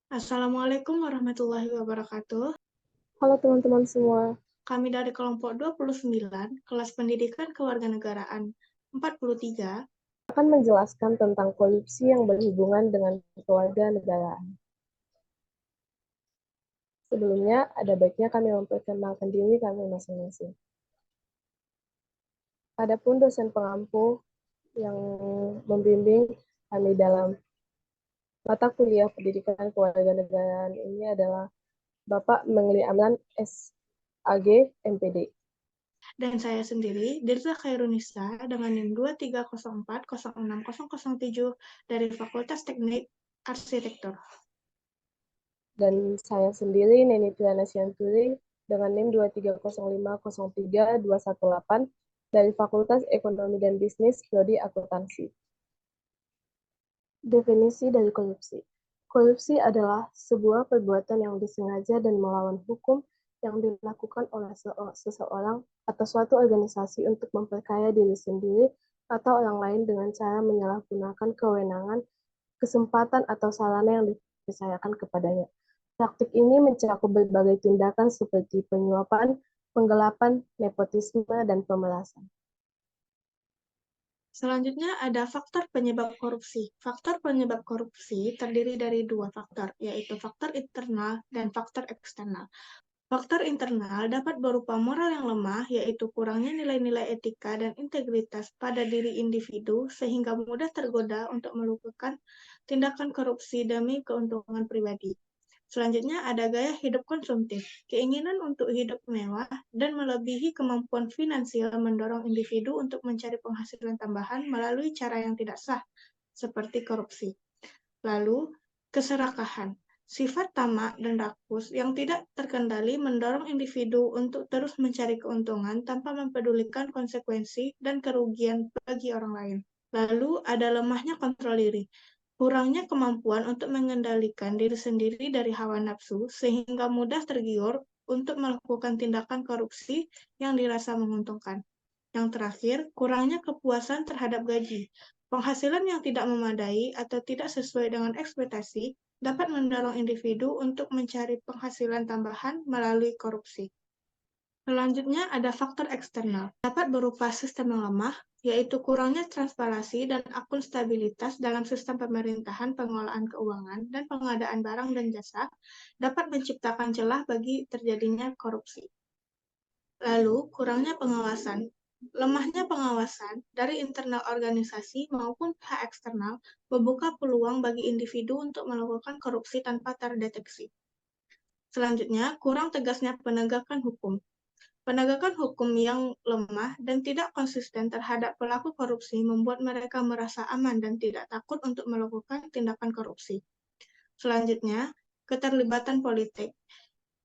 Assalamualaikum warahmatullahi wabarakatuh. Halo teman-teman semua, Kami dari kelompok 29, kelas pendidikan kewarganegaraan 43. akan menjelaskan tentang korupsi yang berhubungan dengan kewarganegaraan. Sebelumnya, ada baiknya kami memperkenalkan diri kami masing-masing. Adapun dosen pengampu yang membimbing kami dalam mata kuliah pendidikan kewarganegaraan ini adalah Bapak Mengli Amlan SAG MPD. Dan saya sendiri, Dirza Khairunisa, dengan NIM 2304060007 dari Fakultas Teknik Arsitektur. Dan saya sendiri, Neni Triana Sianturi, dengan NIM 2305033218 dari Fakultas Ekonomi dan Bisnis, Prodi Akuntansi. Definisi dari korupsi. Korupsi adalah sebuah perbuatan yang disengaja dan melawan hukum yang dilakukan oleh seseorang atau suatu organisasi untuk memperkaya diri sendiri atau orang lain dengan cara menyalahgunakan kewenangan, kesempatan, atau sarana yang dipercayakan kepadanya. Praktik ini mencakup berbagai tindakan seperti penyuapan, penggelapan, nepotisme, dan pemerasan. Selanjutnya ada faktor penyebab korupsi. Faktor penyebab korupsi terdiri dari dua faktor, yaitu faktor internal dan faktor eksternal. Faktor internal dapat berupa moral yang lemah, yaitu kurangnya nilai-nilai etika dan integritas pada diri individu sehingga mudah tergoda untuk melakukan tindakan korupsi demi keuntungan pribadi. Selanjutnya ada gaya hidup konsumtif. Keinginan untuk hidup mewah dan melebihi kemampuan finansial mendorong individu untuk mencari penghasilan tambahan melalui cara yang tidak sah, seperti korupsi. Lalu, keserakahan. Sifat tamak dan rakus yang tidak terkendali mendorong individu untuk terus mencari keuntungan tanpa mempedulikan konsekuensi dan kerugian bagi orang lain. Lalu, ada lemahnya kontrol diri. Kurangnya kemampuan untuk mengendalikan diri sendiri dari hawa nafsu sehingga mudah tergiur untuk melakukan tindakan korupsi yang dirasa menguntungkan. Yang terakhir, kurangnya kepuasan terhadap gaji. Penghasilan yang tidak memadai atau tidak sesuai dengan ekspektasi dapat mendorong individu untuk mencari penghasilan tambahan melalui korupsi. Selanjutnya ada faktor eksternal. Dapat berupa sistem yang lemah, yaitu kurangnya transparansi dan akuntabilitas dalam sistem pemerintahan, pengelolaan keuangan, dan pengadaan barang dan jasa, dapat menciptakan celah bagi terjadinya korupsi. Lalu, kurangnya pengawasan. Lemahnya pengawasan dari internal organisasi maupun pihak eksternal membuka peluang bagi individu untuk melakukan korupsi tanpa terdeteksi. Selanjutnya, kurang tegasnya penegakan hukum. Penegakan hukum yang lemah dan tidak konsisten terhadap pelaku korupsi membuat mereka merasa aman dan tidak takut untuk melakukan tindakan korupsi. Selanjutnya, keterlibatan politik.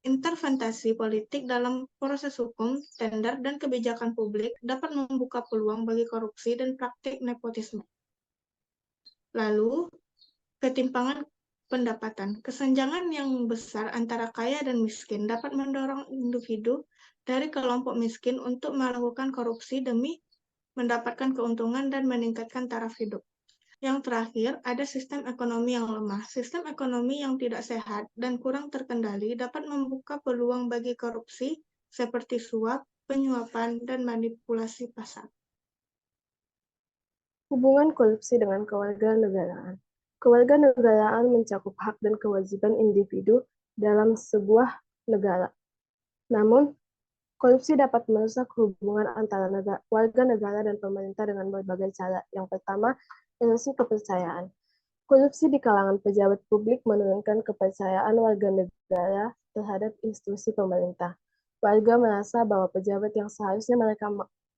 Intervensi politik dalam proses hukum, tender, dan kebijakan publik dapat membuka peluang bagi korupsi dan praktik nepotisme. Lalu, ketimpangan pendapatan. Kesenjangan yang besar antara kaya dan miskin dapat mendorong individu dari kelompok miskin untuk melakukan korupsi demi mendapatkan keuntungan dan meningkatkan taraf hidup. Yang terakhir, ada sistem ekonomi yang lemah. Sistem ekonomi yang tidak sehat dan kurang terkendali dapat membuka peluang bagi korupsi seperti suap, penyuapan, dan manipulasi pasar. Hubungan korupsi dengan kewarganegaraan. Kewarganegaraan mencakup hak dan kewajiban individu dalam sebuah negara. Namun, korupsi dapat merusak hubungan antara warga negara dan pemerintah dengan berbagai cara. Yang pertama, erosi kepercayaan. Korupsi di kalangan pejabat publik menurunkan kepercayaan warga negara terhadap institusi pemerintah. Warga merasa bahwa pejabat yang seharusnya mereka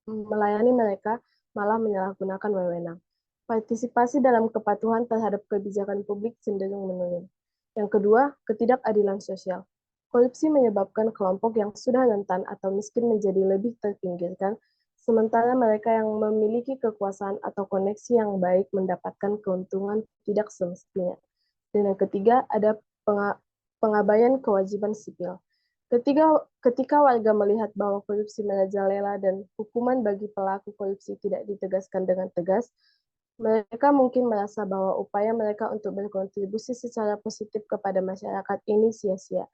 melayani mereka malah menyalahgunakan wewenang. Partisipasi dalam kepatuhan terhadap kebijakan publik cenderung menurun. Yang kedua, ketidakadilan sosial. Korupsi menyebabkan kelompok yang sudah rentan atau miskin menjadi lebih terpinggirkan, sementara mereka yang memiliki kekuasaan atau koneksi yang baik mendapatkan keuntungan tidak semestinya. Dan yang ketiga, ada pengabaian kewajiban sipil. Ketika warga melihat bahwa korupsi merajalela dan hukuman bagi pelaku korupsi tidak ditegaskan dengan tegas, Mereka mungkin merasa bahwa upaya mereka untuk berkontribusi secara positif kepada masyarakat ini sia-sia.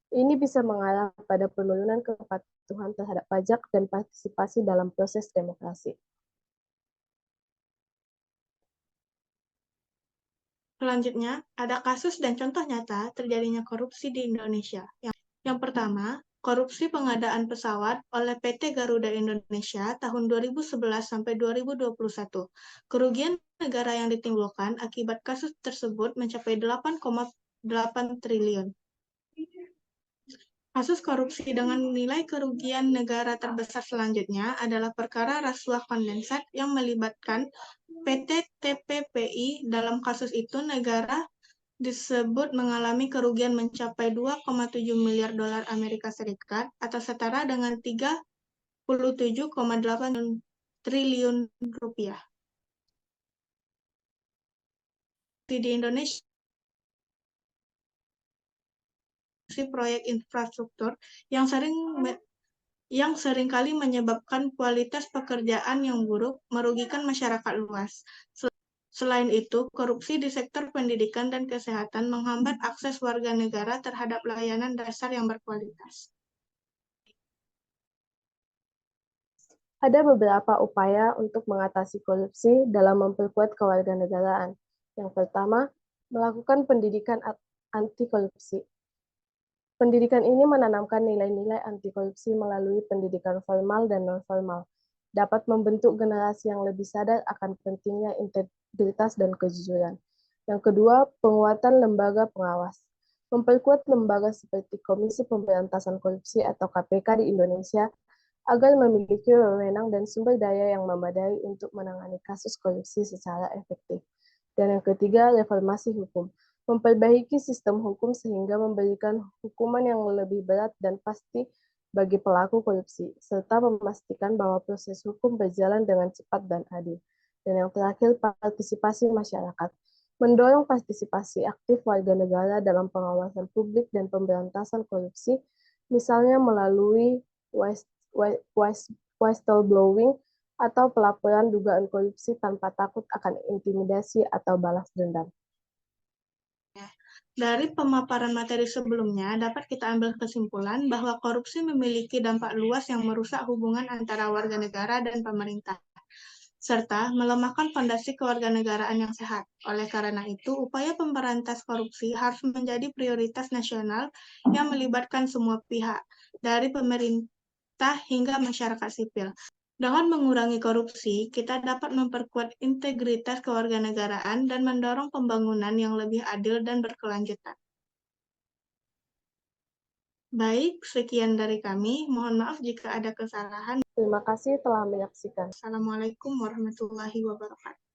Ini bisa mengarah pada penurunan kepatuhan terhadap pajak dan partisipasi dalam proses demokrasi. Selanjutnya, ada kasus dan contoh nyata terjadinya korupsi di Indonesia. Yang pertama, korupsi pengadaan pesawat oleh PT Garuda Indonesia tahun 2011 sampai 2021. Kerugian negara yang ditimbulkan akibat kasus tersebut mencapai 8,8 triliun. Kasus korupsi dengan nilai kerugian negara terbesar selanjutnya adalah perkara rasuah kondensat yang melibatkan PT TPPI. Dalam kasus itu, negara disebut mengalami kerugian mencapai 2,7 miliar dolar Amerika Serikat atau setara dengan 37,8 triliun rupiah. Di Indonesia, proyek infrastruktur yang seringkali menyebabkan kualitas pekerjaan yang buruk, merugikan masyarakat luas. Selain itu, korupsi di sektor pendidikan dan kesehatan menghambat akses warga negara terhadap layanan dasar yang berkualitas. Ada beberapa upaya untuk mengatasi korupsi dalam memperkuat kewarganegaraan. Yang pertama, melakukan pendidikan anti korupsi. Pendidikan ini menanamkan nilai-nilai anti korupsi melalui pendidikan formal dan non-formal, dapat membentuk generasi yang lebih sadar akan pentingnya integritas dan kejujuran. Yang kedua, penguatan lembaga pengawas. Memperkuat lembaga seperti Komisi Pemberantasan Korupsi atau KPK di Indonesia agar memiliki wewenang dan sumber daya yang memadai untuk menangani kasus korupsi secara efektif. Dan yang ketiga, reformasi hukum. Memperbaiki sistem hukum sehingga memberikan hukuman yang lebih berat dan pasti bagi pelaku korupsi, serta memastikan bahwa proses hukum berjalan dengan cepat dan adil. Dan yang terakhir, partisipasi masyarakat. Mendorong partisipasi aktif warga negara dalam pengawasan publik dan pemberantasan korupsi, misalnya melalui whistleblowing atau pelaporan dugaan korupsi tanpa takut akan intimidasi atau balas dendam. Dari pemaparan materi sebelumnya, dapat kita ambil kesimpulan bahwa korupsi memiliki dampak luas yang merusak hubungan antara warga negara dan pemerintah, serta melemahkan fondasi kewarganegaraan yang sehat. Oleh karena itu, upaya pemberantas korupsi harus menjadi prioritas nasional yang melibatkan semua pihak, dari pemerintah hingga masyarakat sipil. Dengan mengurangi korupsi, kita dapat memperkuat integritas kewarganegaraan dan mendorong pembangunan yang lebih adil dan berkelanjutan. Baik, sekian dari kami. Mohon maaf jika ada kesalahan. Terima kasih telah menyaksikan. Assalamualaikum warahmatullahi wabarakatuh.